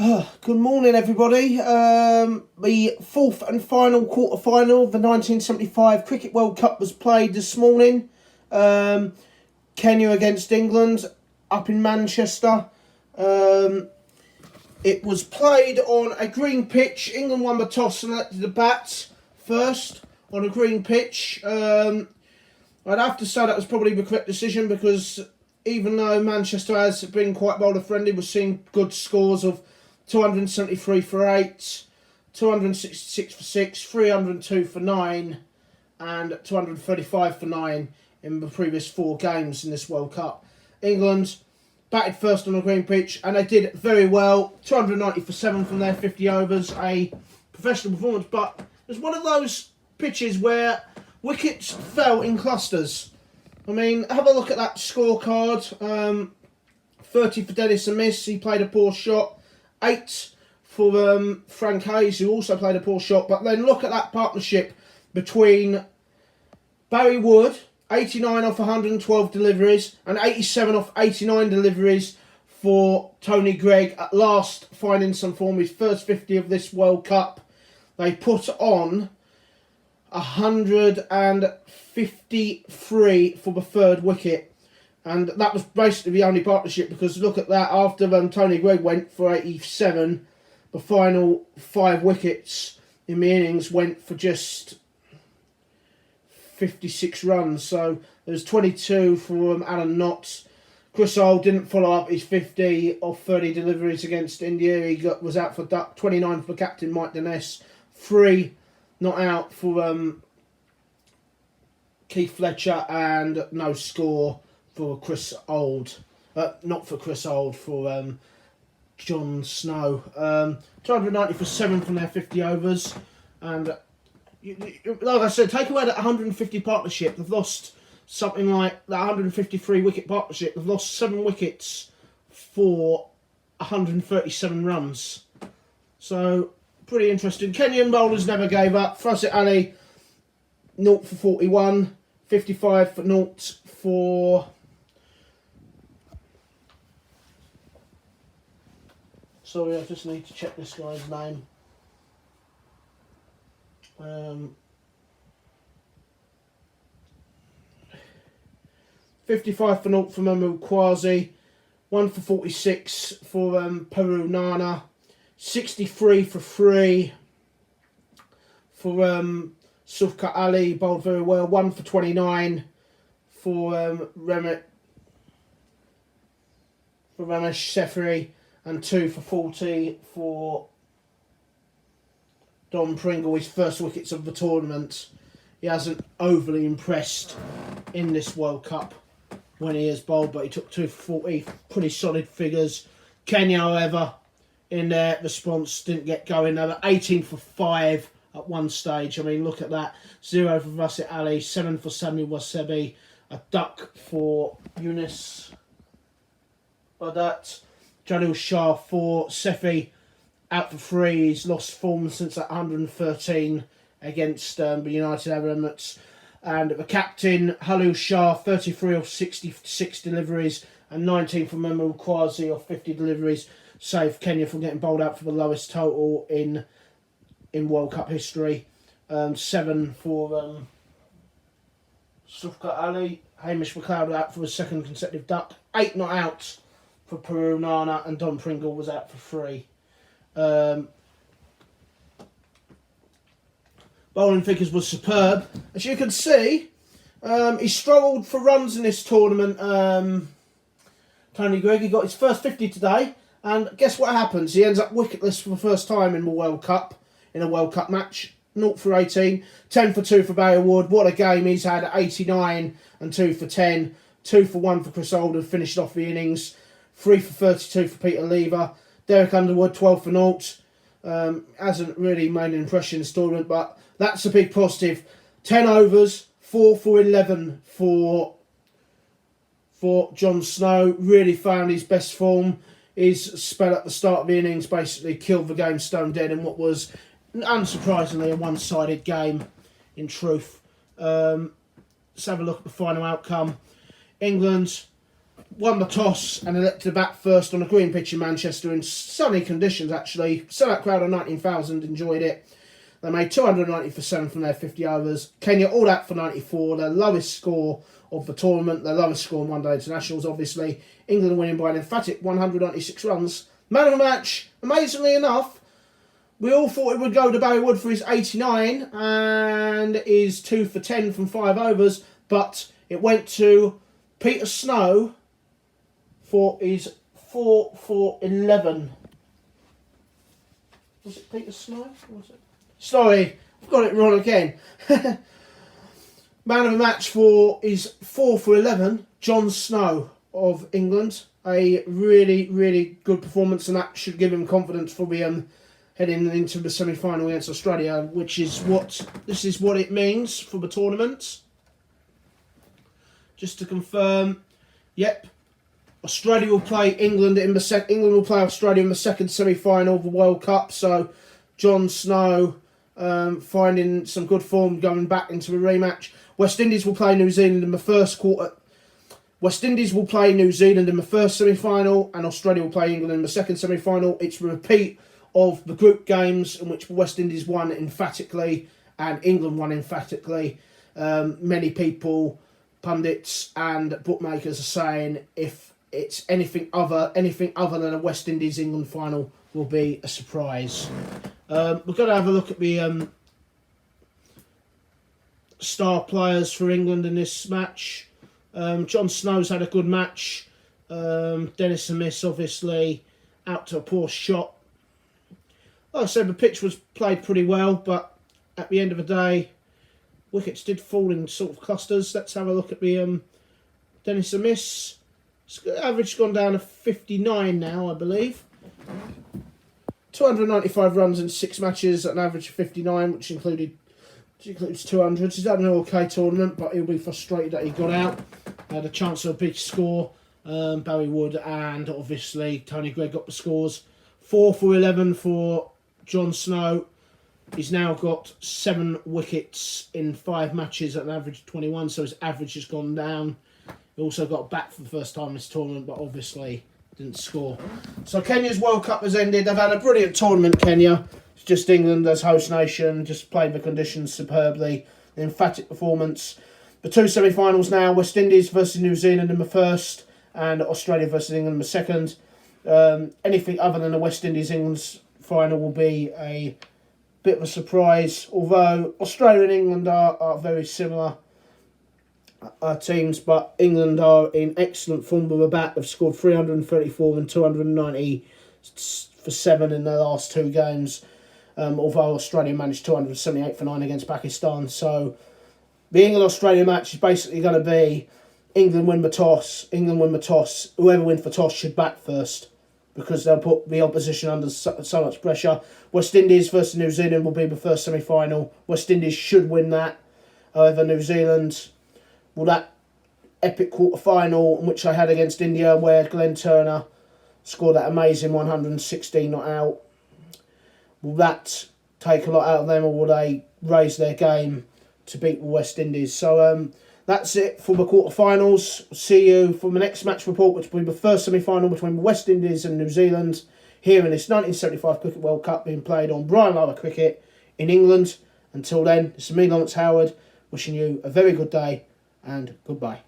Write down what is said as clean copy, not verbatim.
Good morning, everybody. The fourth and final quarter-final of the 1975 Cricket World Cup was played this morning. Kenya against England up in Manchester. It was played on a green pitch. England won the toss and elected the bat first on a green pitch. I'd have to say that was probably the correct decision because even though Manchester has been quite bowler-friendly, we're seeing good scores of 273 for 8, 266 for 6, 302 for 9 and 235 for 9 in the previous 4 games in this World Cup. England batted first on a green pitch and they did very well. 290 for 7 from their 50 overs, a professional performance, but it was one of those pitches where wickets fell in clusters. I mean, have a look at that scorecard. 30 for Dennis Amiss, he played a poor shot. 8 for Frank Hayes, who also played a poor shot. But then look at that partnership between Barry Wood, 89 off 112 deliveries, and 87 off 89 deliveries for Tony Greig, at last finding some form, his first 50 of this World Cup. They put on 153 for the third wicket. And that was basically the only partnership because look at that, after Tony Greig went for 87, the final 5 wickets in the innings went for just 56 runs. So there's 22 for Alan Knott. Chris Old didn't follow up his 50 off 30 deliveries against India. He was out for 29 for captain Mike Dines, 3 not out for Keith Fletcher, and no score for Chris Old. Not for Chris Old, for John Snow. 290 for 7 from their 50 overs. And like I said, take away that 150 partnership, they've lost something like that 153 wicket partnership. They've lost 7 wickets for 137 runs. So, pretty interesting. Kenyan bowlers never gave up. Fasit Ali, 0 for 41. 55 for 0 for... Sorry, I just need to check this guy's name. 55 for 0 for Mahmood Quasi. 1 for 46 for Peru Nana. 63 for 3 for Sufka Ali, bowled very well. 1 for 29 for Ramesh Seferi. And 2 for 40 for Don Pringle, his first wickets of the tournament. He hasn't overly impressed in this World Cup when he has bowled, but he took 2 for 40, pretty solid figures. Kenya, however, in their response didn't get going. They were 18 for 5 at one stage. I mean, look at that. 0 for Fasit Ali, 7 for Samuel Wasebi, a duck for Yunus Badat. Jalil Shah for Sefi, out for 3. He's lost form since that 113 against the United Arab Emirates. And the captain, Halil Shah, 33 off 66 deliveries and 19 from Mahmood Quasi off 50 deliveries, saved Kenya from getting bowled out for the lowest total in World Cup history. 7 for Sufka Ali. Hamish McLeod out for a second consecutive duck. 8 not out for Peru Nana, and Don Pringle was out for 3. Bowling figures was superb. As you can see, he struggled for runs in this tournament. Tony Greig, he got his first 50 today, and guess what happens? He ends up wicketless for the first time in the World Cup, in a World Cup match. 0 for 18, 10 for 2 for Barry Wood. What a game he's had at 89 and 2 for 10. 2 for 1 for Chris Old, who finished off the innings. 3 for 32 for Peter Lever. Derek Underwood, 12 for 0. Hasn't really made an impression in this tournament, but that's a big positive. 10 overs, 4 for 11 for John Snow. Really found his best form. His spell at the start of the innings basically killed the game stone dead in what was, unsurprisingly, a one-sided game, in truth. Let's have a look at the final outcome. England won the toss and elected to bat first on a green pitch in Manchester in sunny conditions, actually. Sellout crowd of 19,000 enjoyed it. They made 290 for 7 from their 50 overs. Kenya all out for 94, their lowest score of the tournament, their lowest score in one-day internationals, obviously. England winning by an emphatic 196 runs. Man of the match, amazingly enough, we all thought it would go to Barry Wood for his 89 and his 2 for 10 from 5 overs, but it went to Peter Snow for his 4 for 11. Was it Peter Snow? Was it? Sorry, I've got it wrong again. Man of the match for his 4 for 11, John Snow of England. A really, really good performance, and that should give him confidence for the heading into the semi-final against Australia, which is what it means for the tournament. Just to confirm, yep, Australia will play England in the England will play Australia in the second semi-final of the World Cup. So, John Snow finding some good form going back into the rematch. West Indies will play New Zealand in the first quarter. West Indies will play New Zealand in the first semi-final, and Australia will play England in the second semi-final. It's a repeat of the group games in which West Indies won emphatically and England won emphatically. Many people, pundits and bookmakers, are saying if it's anything other than a West Indies England final will be a surprise. We're going to have a look at the star players for England in this match. John Snow's had a good match. Dennis Amiss, obviously, out to a poor shot. Like I said, the pitch was played pretty well, but at the end of the day, wickets did fall in sort of clusters. Let's have a look at the Dennis Amiss. Average gone down to 59 now, I believe. 295 runs in 6 matches at an average of 59, which includes 200s. He's had an okay tournament, but he'll be frustrated that he got out. Had a chance of a big score. Barry Wood and obviously Tony Greig got the scores. 4 for 11 for John Snow. He's now got 7 wickets in 5 matches at an average of 21, so his average has gone down. He also got back for the first time in this tournament, but obviously didn't score. So Kenya's World Cup has ended. They've had a brilliant tournament, Kenya. It's just England as host nation, just played the conditions superbly. The emphatic performance. The 2 semi-finals now, West Indies versus New Zealand in the first, and Australia versus England in the second. Anything other than the West Indies-England's final will be a bit of a surprise, although Australia and England are very similar teams, but England are in excellent form with a bat. They've scored 334 and 290 for 7 in their last 2 games, although Australia managed 278 for 9 against Pakistan. So the England-Australia match is basically going to be England win the toss. Whoever wins the toss should bat first, because they'll put the opposition under so much pressure. West Indies versus New Zealand will be the first semi-final. West Indies should win that. However, New Zealand, well, that epic quarter-final in which they had against India, where Glenn Turner scored that amazing 116 not out, will that take a lot out of them, or will they raise their game to beat the West Indies? So that's it for the quarterfinals. See you for the next match report, which will be the first semi-final between the West Indies and New Zealand here in this 1975 Cricket World Cup being played on Brian Lara Cricket in England. Until then, this is me, Lawrence Howard, wishing you a very good day and goodbye.